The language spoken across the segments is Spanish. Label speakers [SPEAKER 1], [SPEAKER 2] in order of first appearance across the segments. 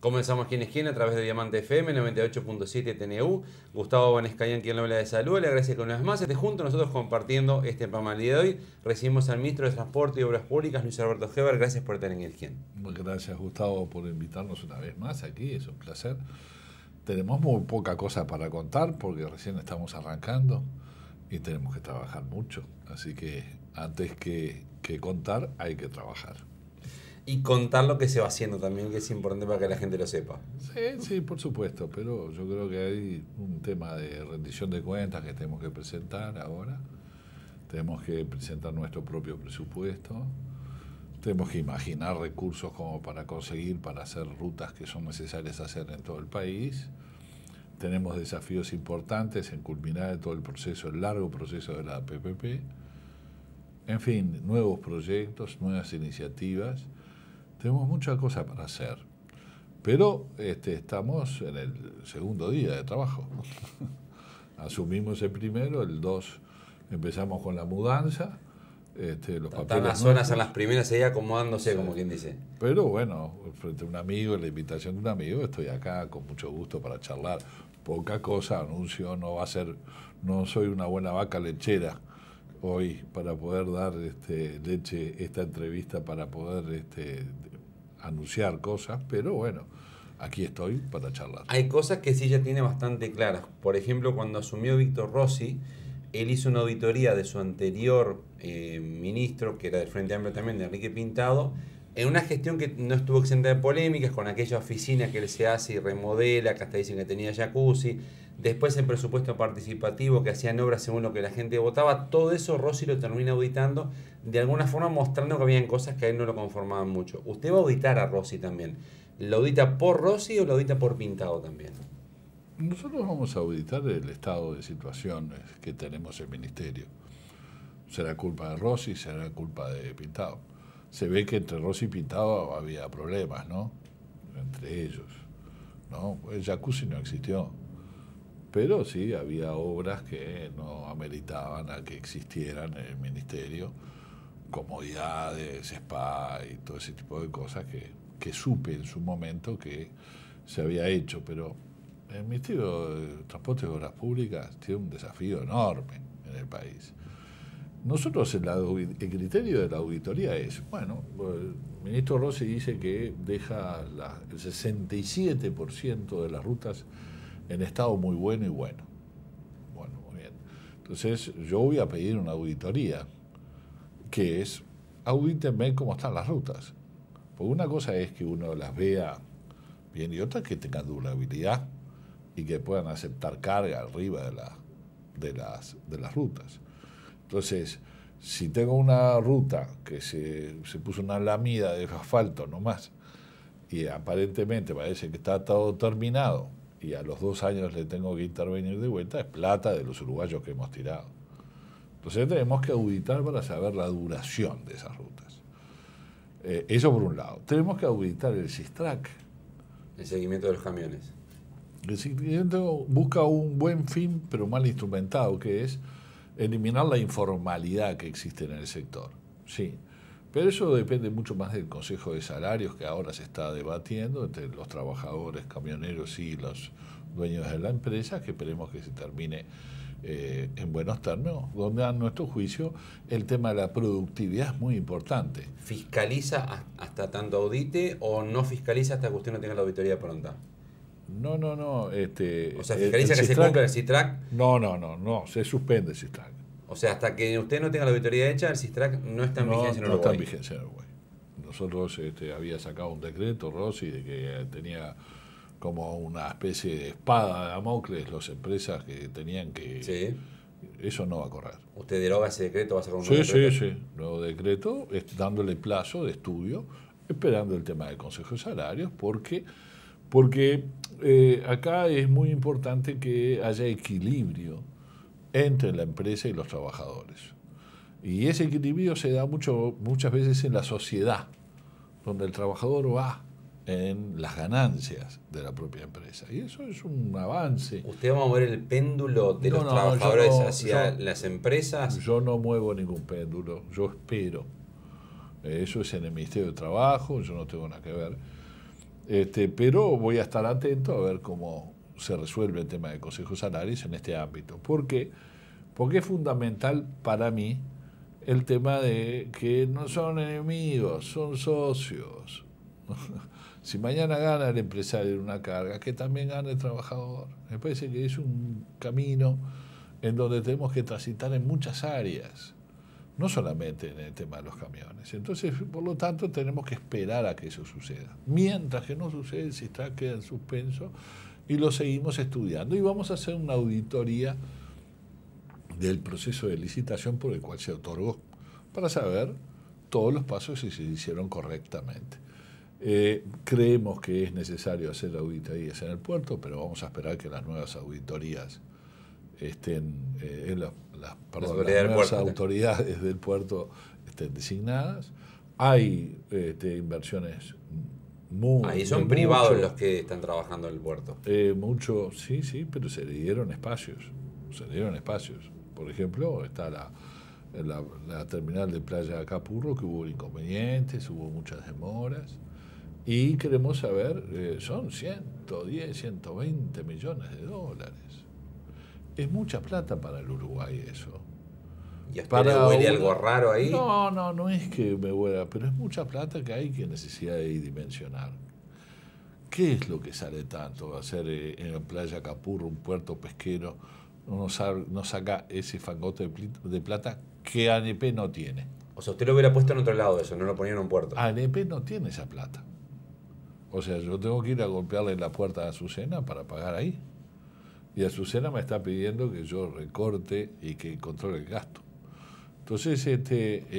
[SPEAKER 1] Comenzamos aquí en Esquina a través de Diamante FM 98.7 TNU. Gustavo Vanescayan, quien lo habla de salud. Le agradezco una vez más. Junto nosotros compartiendo este programa el día de hoy. Recibimos al ministro de Transporte y Obras Públicas, Luis Alberto Heber. Gracias por estar en Esquina.
[SPEAKER 2] Muchas gracias, Gustavo, por invitarnos una vez más aquí. Es un placer. Tenemos muy poca cosa para contar porque recién estamos arrancando y tenemos que trabajar mucho. Así que antes que contar hay que trabajar.
[SPEAKER 1] Y contar lo que se va haciendo también, que es importante para que la gente lo sepa.
[SPEAKER 2] Sí, por supuesto, pero yo creo que hay un tema de rendición de cuentas que tenemos que presentar ahora. Tenemos que presentar nuestro propio presupuesto. Tenemos que imaginar recursos como para conseguir, para hacer rutas que son necesarias hacer en todo el país. Tenemos desafíos importantes en culminar todo el proceso, el largo proceso de la PPP. En fin, nuevos proyectos, nuevas iniciativas. Tenemos muchas cosas para hacer, pero estamos en el segundo día de trabajo. Asumimos el primero, el 2 empezamos con la mudanza. Los
[SPEAKER 1] Están las zonas en las primeras ahí acomodándose, sí, como quien dice.
[SPEAKER 2] Pero bueno, frente a un amigo, la invitación de un amigo, estoy acá con mucho gusto para charlar. Poca cosa, anuncio, no soy una buena vaca lechera hoy para poder dar esta entrevista, para poder anunciar cosas, pero bueno, aquí estoy para charlar.
[SPEAKER 1] Hay cosas que sí ya tiene bastante claras. Por ejemplo, cuando asumió Víctor Rossi, él hizo una auditoría de su anterior ministro, que era del Frente Amplio también, de Enrique Pintado, en una gestión que no estuvo exenta de polémicas, con aquella oficina que él se hace y remodela, que hasta dicen que tenía jacuzzi. Después el presupuesto participativo, que hacían obras según lo que la gente votaba. Todo eso Rossi lo termina auditando, de alguna forma mostrando que habían cosas que a él no lo conformaban mucho. Usted va a auditar a Rossi también. ¿Lo audita por Rossi o lo audita por Pintado también?
[SPEAKER 2] Nosotros vamos a auditar el estado de situaciones que tenemos en el Ministerio. ¿Será culpa de Rossi? ¿Será culpa de Pintado? Se ve que entre Rossi y Pintado había problemas, ¿no? Entre ellos, ¿no? El jacuzzi no existió. Pero sí había obras que no ameritaban a que existieran en el Ministerio, comodidades, spa y todo ese tipo de cosas que supe en su momento que se había hecho. Pero el Ministerio de Transporte y Obras Públicas tiene un desafío enorme en el país. Nosotros, el criterio de la auditoría es, bueno, el ministro Rossi dice que deja el 67% de las rutas en estado muy bueno y bueno. Bueno, muy bien. Entonces, yo voy a pedir una auditoría, que es, audítenme cómo están las rutas. Porque una cosa es que uno las vea bien y otra que tengan durabilidad y que puedan aceptar carga arriba de las rutas. Entonces, si tengo una ruta que se puso una lamida de asfalto nomás y aparentemente parece que está todo terminado y a los 2 años le tengo que intervenir de vuelta, es plata de los uruguayos que hemos tirado. Entonces tenemos que auditar para saber la duración de esas rutas. Eso por un lado. Tenemos que auditar el SISTRAC.
[SPEAKER 1] El seguimiento de los camiones.
[SPEAKER 2] El seguimiento busca un buen fin, pero mal instrumentado, que es eliminar la informalidad que existe en el sector. Sí, pero eso depende mucho más del Consejo de Salarios que ahora se está debatiendo entre los trabajadores, camioneros y los dueños de la empresa, que esperemos que se termine en buenos términos, donde a nuestro juicio el tema de la productividad es muy importante.
[SPEAKER 1] ¿Fiscaliza hasta tanto audite o no fiscaliza hasta que usted no tenga la auditoría pronta?
[SPEAKER 2] No.
[SPEAKER 1] O sea, ¿fiscaliza que se cumpla el SISTRAC?
[SPEAKER 2] No, se suspende el SISTRAC.
[SPEAKER 1] O sea, hasta que usted no tenga la auditoría hecha, el SISTRAC no está en vigencia en Uruguay.
[SPEAKER 2] No está en vigencia en Uruguay. Nosotros había sacado un decreto, Rossi, de que tenía como una especie de espada de Damocles las empresas que tenían que...
[SPEAKER 1] Sí.
[SPEAKER 2] Eso no va a correr.
[SPEAKER 1] ¿Usted deroga ese decreto? ¿Va a sacar un nuevo decreto?
[SPEAKER 2] Sí. Nuevo decreto, dándole plazo de estudio, esperando el tema del Consejo de Salarios, porque acá es muy importante que haya equilibrio entre la empresa y los trabajadores. Y ese equilibrio se da muchas veces en la sociedad, donde el trabajador va en las ganancias de la propia empresa. Y eso es un avance.
[SPEAKER 1] ¿Usted va a mover el péndulo de los trabajadores hacia las empresas?
[SPEAKER 2] Yo no muevo ningún péndulo, yo espero. Eso es en el Ministerio de Trabajo, yo no tengo nada que ver. Pero voy a estar atento a ver cómo se resuelve el tema de consejos salarios en este ámbito. ¿Por qué? Porque es fundamental para mí el tema de que no son enemigos, son socios. Si mañana gana el empresario en una carga, que también gane el trabajador. Me parece que es un camino en donde tenemos que transitar en muchas áreas, no solamente en el tema de los camiones. Entonces, por lo tanto, tenemos que esperar a que eso suceda. Mientras que no sucede, si está, queda en suspenso y lo seguimos estudiando. Y vamos a hacer una auditoría del proceso de licitación por el cual se otorgó, para saber todos los pasos si se hicieron correctamente. Creemos que es necesario hacer auditorías en el puerto, pero vamos a esperar que las nuevas auditorías estén, las nuevas autoridades del puerto estén designadas. Hay inversiones
[SPEAKER 1] ahí son privados los que están trabajando en el puerto.
[SPEAKER 2] Sí, pero se le dieron espacios. Por ejemplo, está la terminal de Playa Capurro, que hubo inconvenientes, hubo muchas demoras. Y queremos saber, son 110, 120 millones de dólares. Es mucha plata para el Uruguay eso.
[SPEAKER 1] ¿Y a usted le huele algo raro ahí?
[SPEAKER 2] No es que me huela, pero es mucha plata que hay que necesidad de dimensionar. ¿Qué es lo que sale tanto hacer en Playa Capurro, un puerto pesquero, no saca ese fangote de plata que ANP no tiene?
[SPEAKER 1] O sea, usted lo hubiera puesto en otro lado eso, no lo ponía en un puerto.
[SPEAKER 2] ANP no tiene esa plata. O sea, yo tengo que ir a golpearle la puerta a Azucena para pagar ahí. Y Azucena me está pidiendo que yo recorte y que controle el gasto. Entonces,
[SPEAKER 1] a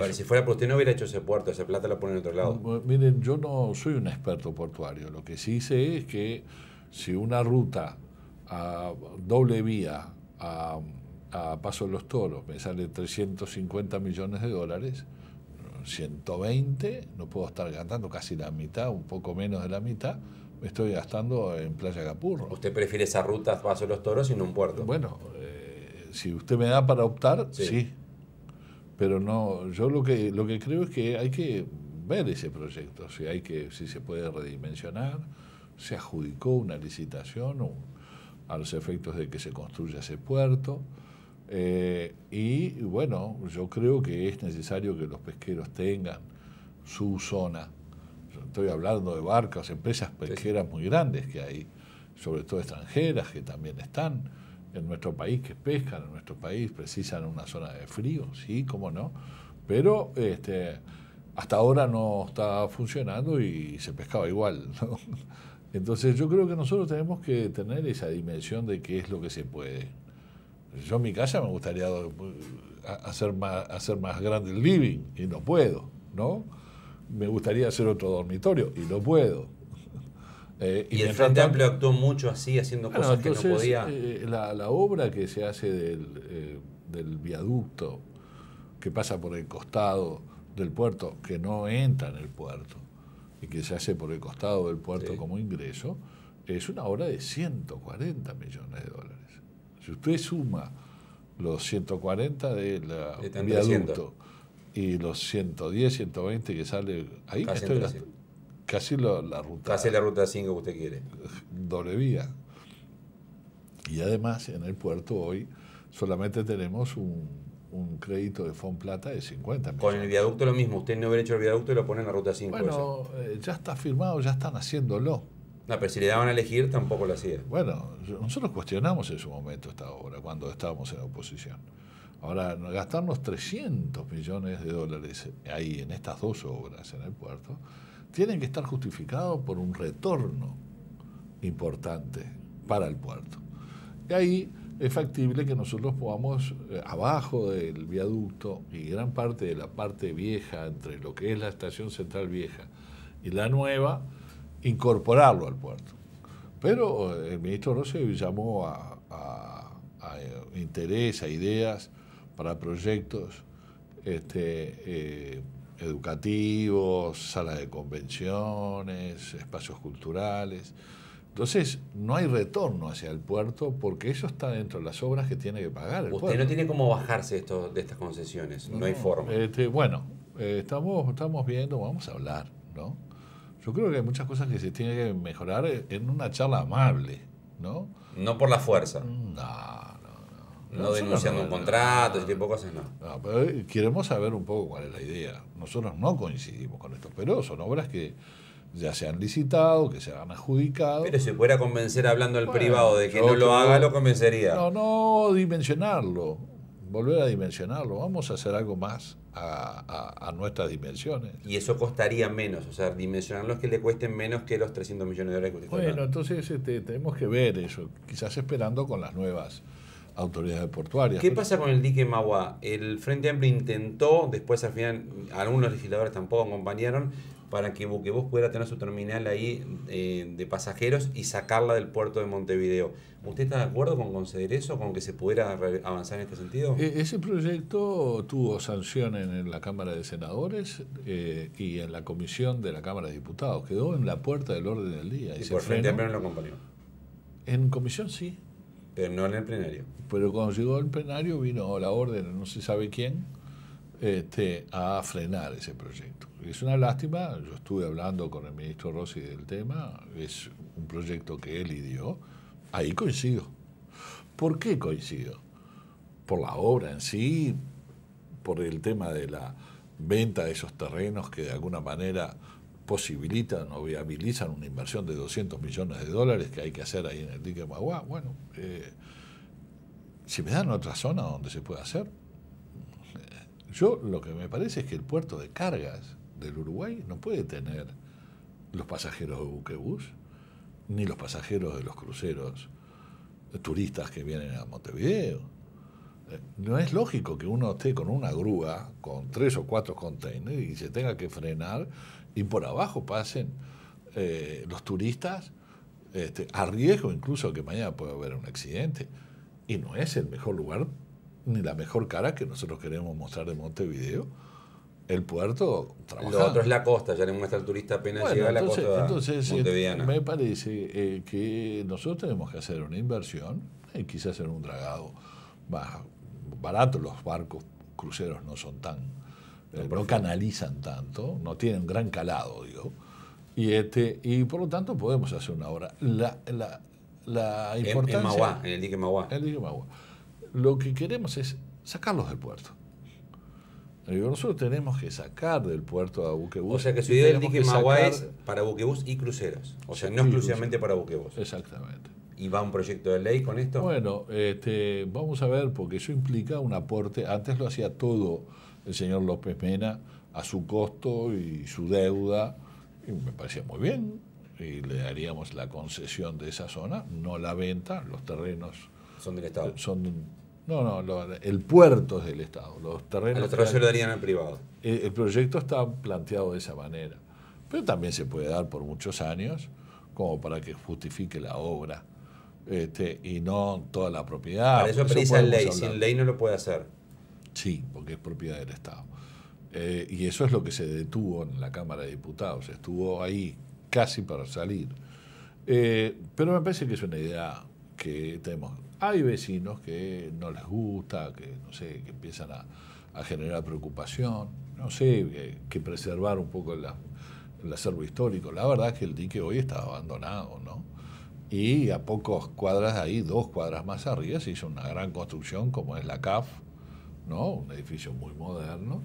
[SPEAKER 1] ver, si fuera por usted no hubiera hecho ese puerto, esa plata la pone en otro lado.
[SPEAKER 2] Miren, yo no soy un experto portuario. Lo que sí sé es que si una ruta a doble vía a Paso de los Toros me sale 350 millones de dólares, 120, no puedo estar gastando casi la mitad, un poco menos de la mitad, me estoy gastando en Playa Capurro.
[SPEAKER 1] ¿Usted prefiere esa ruta a Paso de los Toros y no un puerto?
[SPEAKER 2] Bueno, si usted me da para optar, sí. Pero no, yo lo que creo es que hay que ver ese proyecto, si se puede redimensionar, se adjudicó una licitación a los efectos de que se construya ese puerto. Y bueno, yo creo que es necesario que los pesqueros tengan su zona. Estoy hablando de barcas, empresas pesqueras muy grandes que hay, sobre todo extranjeras que también están en nuestro país, que pescan en nuestro país, precisan una zona de frío, sí, cómo no, pero hasta ahora no está funcionando y se pescaba igual, ¿no? Entonces yo creo que nosotros tenemos que tener esa dimensión de qué es lo que se puede. Yo en mi casa me gustaría hacer más grande el living y no puedo, ¿no? Me gustaría hacer otro dormitorio y no puedo.
[SPEAKER 1] Y el Frente Amplio actuó mucho así, haciendo cosas entonces, que no podía.
[SPEAKER 2] La obra que se hace del viaducto que pasa por el costado del puerto, que no entra en el puerto, y que se hace por el costado del puerto como ingreso, es una obra de 140 millones de dólares. Si usted suma los 140 del viaducto y los 110, 120 que sale ahí, casi la ruta.
[SPEAKER 1] Casi la ruta 5 que usted quiere.
[SPEAKER 2] Doble vía. Y además en el puerto hoy solamente tenemos un crédito de Fonplata de 50 millones.
[SPEAKER 1] Con el viaducto lo mismo, usted no hubiera hecho el viaducto y lo pone en la ruta 5.
[SPEAKER 2] Bueno, ya está firmado, ya están haciéndolo.
[SPEAKER 1] No, pero si le daban a elegir tampoco lo hacía.
[SPEAKER 2] Bueno, nosotros cuestionamos en su momento esta obra cuando estábamos en la oposición. Ahora, gastarnos 300 millones de dólares ahí en estas dos obras en el puerto, tienen que estar justificados por un retorno importante para el puerto. Y ahí es factible que nosotros podamos, abajo del viaducto y gran parte de la parte vieja, entre lo que es la estación central vieja y la nueva, incorporarlo al puerto. Pero el ministro Rossi llamó a interés, a ideas para proyectos educativos, salas de convenciones, espacios culturales. Entonces, no hay retorno hacia el puerto porque eso está dentro de las obras que tiene que pagar el puerto.
[SPEAKER 1] Usted no tiene cómo bajarse de estas concesiones, no hay forma.
[SPEAKER 2] Bueno, estamos viendo, vamos a hablar, ¿no? Yo creo que hay muchas cosas que se tienen que mejorar en una charla amable, ¿no?
[SPEAKER 1] No por la fuerza.
[SPEAKER 2] No,
[SPEAKER 1] No denunciando un contrato, ese tipo de cosas, no.
[SPEAKER 2] No, pero queremos saber un poco cuál es la idea. Nosotros no coincidimos con esto, pero son obras que ya se han licitado, que se han adjudicado.
[SPEAKER 1] Pero si pudiera convencer hablando al
[SPEAKER 2] Bueno,
[SPEAKER 1] privado de que
[SPEAKER 2] yo
[SPEAKER 1] no lo
[SPEAKER 2] creo-
[SPEAKER 1] haga, lo convencería.
[SPEAKER 2] No dimensionarlo, volver a dimensionarlo. Vamos a hacer algo más a nuestras dimensiones.
[SPEAKER 1] Y eso costaría menos, o sea, dimensionarlo es que le cuesten menos que los 300 millones de dólares que usted está
[SPEAKER 2] Bueno,
[SPEAKER 1] hablando.
[SPEAKER 2] entonces tenemos que ver eso, quizás esperando con las nuevas autoridades portuarias.
[SPEAKER 1] ¿Qué pasa con el dique Mauá? El Frente Amplio intentó, después al final algunos legisladores tampoco acompañaron, para que Buquebus pudiera tener su terminal ahí de pasajeros y sacarla del puerto de Montevideo. ¿Usted está de acuerdo con conceder eso, con que se pudiera avanzar en este sentido?
[SPEAKER 2] Ese proyecto tuvo sanción en la Cámara de Senadores y en la Comisión de la Cámara de Diputados. Quedó en la puerta del orden del día.
[SPEAKER 1] Y
[SPEAKER 2] se
[SPEAKER 1] por Frente
[SPEAKER 2] frenó.
[SPEAKER 1] Amplio no lo acompañó,
[SPEAKER 2] En comisión sí,
[SPEAKER 1] pero no en el plenario.
[SPEAKER 2] pero cuando llegó al plenario vino la orden, no se sabe quién, a frenar ese proyecto. Es una lástima, yo estuve hablando con el ministro Rossi del tema, es un proyecto que él ideó, ahí coincido. ¿Por qué coincido? Por la obra en sí, por el tema de la venta de esos terrenos que de alguna manera posibilitan o viabilizan una inversión de 200 millones de dólares que hay que hacer ahí en el dique Mauá. Bueno, si me dan otra zona donde se pueda hacer, yo lo que me parece es que el puerto de cargas del Uruguay no puede tener los pasajeros de buquebús, ni los pasajeros de los cruceros turistas que vienen a Montevideo. No es lógico que uno esté con una grúa, con 3 o 4 containers, y se tenga que frenar y por abajo pasen los turistas a riesgo incluso que mañana pueda haber un accidente. Y no es el mejor lugar ni la mejor cara que nosotros queremos mostrar de Montevideo. El puerto trabajando.
[SPEAKER 1] Lo otro es la costa, ya le muestra al turista apenas llega a la costa montevideana.
[SPEAKER 2] Me parece que nosotros tenemos que hacer una inversión y quizás hacer un dragado más barato. Los barcos cruceros no son tan, no canalizan tanto, no tienen gran calado, digo. Y por lo tanto podemos hacer una obra. La importancia...
[SPEAKER 1] En Mauá, en el dique Mauá.
[SPEAKER 2] El dique Mauá. Lo que queremos es sacarlos del puerto. Nosotros tenemos que sacar del puerto a buquebús.
[SPEAKER 1] O sea que su idea del dique Mauá es para buquebús y cruceros. O sea, no exclusivamente para buquebús.
[SPEAKER 2] Exactamente.
[SPEAKER 1] ¿Y va un proyecto de ley con esto?
[SPEAKER 2] Bueno, vamos a ver, porque eso implica un aporte. Antes lo hacía todo el señor López Mena a su costo y su deuda, y me parecía muy bien, y le daríamos la concesión de esa zona, no la venta, los terrenos
[SPEAKER 1] Son del Estado.
[SPEAKER 2] El puerto es del Estado, los terrenos...
[SPEAKER 1] A los terrenos se lo darían al privado.
[SPEAKER 2] El proyecto está planteado de esa manera, pero también se puede dar por muchos años, como para que justifique la obra. Y no toda la propiedad.
[SPEAKER 1] Para eso precisa ley, sin ley no lo puede hacer.
[SPEAKER 2] Sí, porque es propiedad del Estado. Y eso es lo que se detuvo en la Cámara de Diputados, estuvo ahí casi para salir. Pero me parece que es una idea que tenemos. Hay vecinos que no les gusta, que no sé, que empiezan a generar preocupación, no sé, que preservar un poco el acervo histórico. La verdad es que el dique hoy está abandonado, ¿no? Y a pocas cuadras de ahí, 2 cuadras más arriba, se hizo una gran construcción como es la CAF, ¿no? Un edificio muy moderno.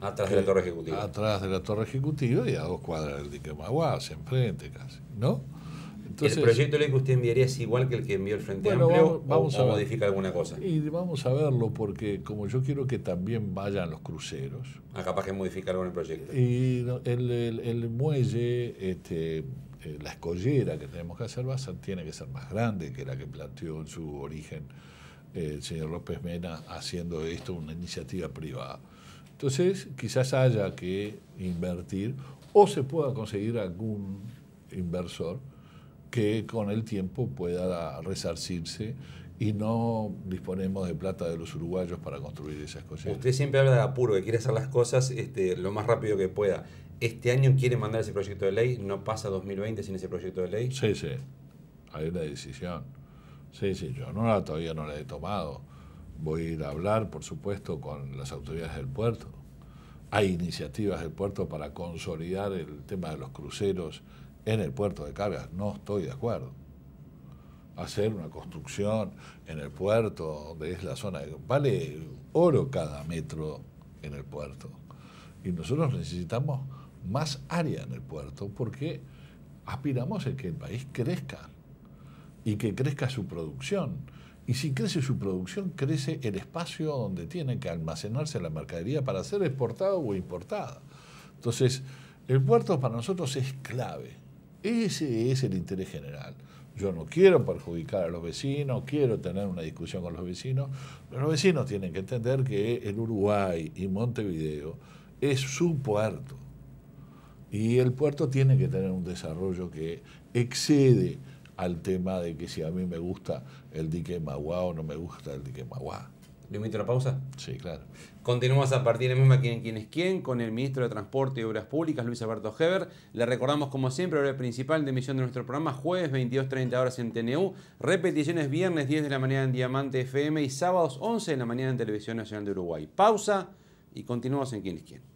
[SPEAKER 1] Atrás de la Torre Ejecutiva.
[SPEAKER 2] Atrás de la Torre Ejecutiva y a 2 cuadras del dique Mauá, enfrente casi, ¿no? Entonces,
[SPEAKER 1] ¿el proyecto de ley que usted enviaría es igual que el que envió el Frente
[SPEAKER 2] bueno,
[SPEAKER 1] Amplio
[SPEAKER 2] vamos a
[SPEAKER 1] o
[SPEAKER 2] ver.
[SPEAKER 1] modifica alguna cosa?
[SPEAKER 2] Y vamos a verlo porque como yo quiero que también vayan los cruceros.
[SPEAKER 1] Capaz que modifica algo en el proyecto.
[SPEAKER 2] Y el muelle, la escollera que tenemos que hacer tiene que ser más grande que la que planteó en su origen el señor López Mena, haciendo esto una iniciativa privada. Entonces, quizás haya que invertir o se pueda conseguir algún inversor que con el tiempo pueda resarcirse y no disponemos de plata de los uruguayos para construir esas cosas.
[SPEAKER 1] Usted siempre habla de apuro, que quiere hacer las cosas lo más rápido que pueda. ¿Este año quiere mandar ese proyecto de ley? ¿No pasa 2020 sin ese proyecto de ley?
[SPEAKER 2] Sí, hay una decisión. Sí, yo todavía no la he tomado. Voy a ir a hablar, por supuesto, con las autoridades del puerto. Hay iniciativas del puerto para consolidar el tema de los cruceros en el puerto de cargas. No estoy de acuerdo. Hacer una construcción en el puerto, donde es la zona vale oro cada metro en el puerto. Y nosotros necesitamos más área en el puerto porque aspiramos a que el país crezca y que crezca su producción. Y si crece su producción, crece el espacio donde tiene que almacenarse la mercadería para ser exportada o importada. Entonces, el puerto para nosotros es clave. Ese es el interés general. Yo no quiero perjudicar a los vecinos, quiero tener una discusión con los vecinos, pero los vecinos tienen que entender que el Uruguay y Montevideo es su puerto. Y el puerto tiene que tener un desarrollo que excede al tema de que si a mí me gusta el dique de Maguá o no me gusta el dique de Maguá.
[SPEAKER 1] ¿Le invito a la pausa?
[SPEAKER 2] Sí, claro.
[SPEAKER 1] Continuamos a partir de misma quién es quién con el ministro de Transporte y Obras Públicas, Luis Alberto Heber. Le recordamos, como siempre, el horario principal de emisión de nuestro programa, jueves 22:30 horas en TNU, repeticiones viernes 10 de la mañana en Diamante FM y sábados 11 de la mañana en Televisión Nacional de Uruguay. Pausa y continuamos en quién es quién.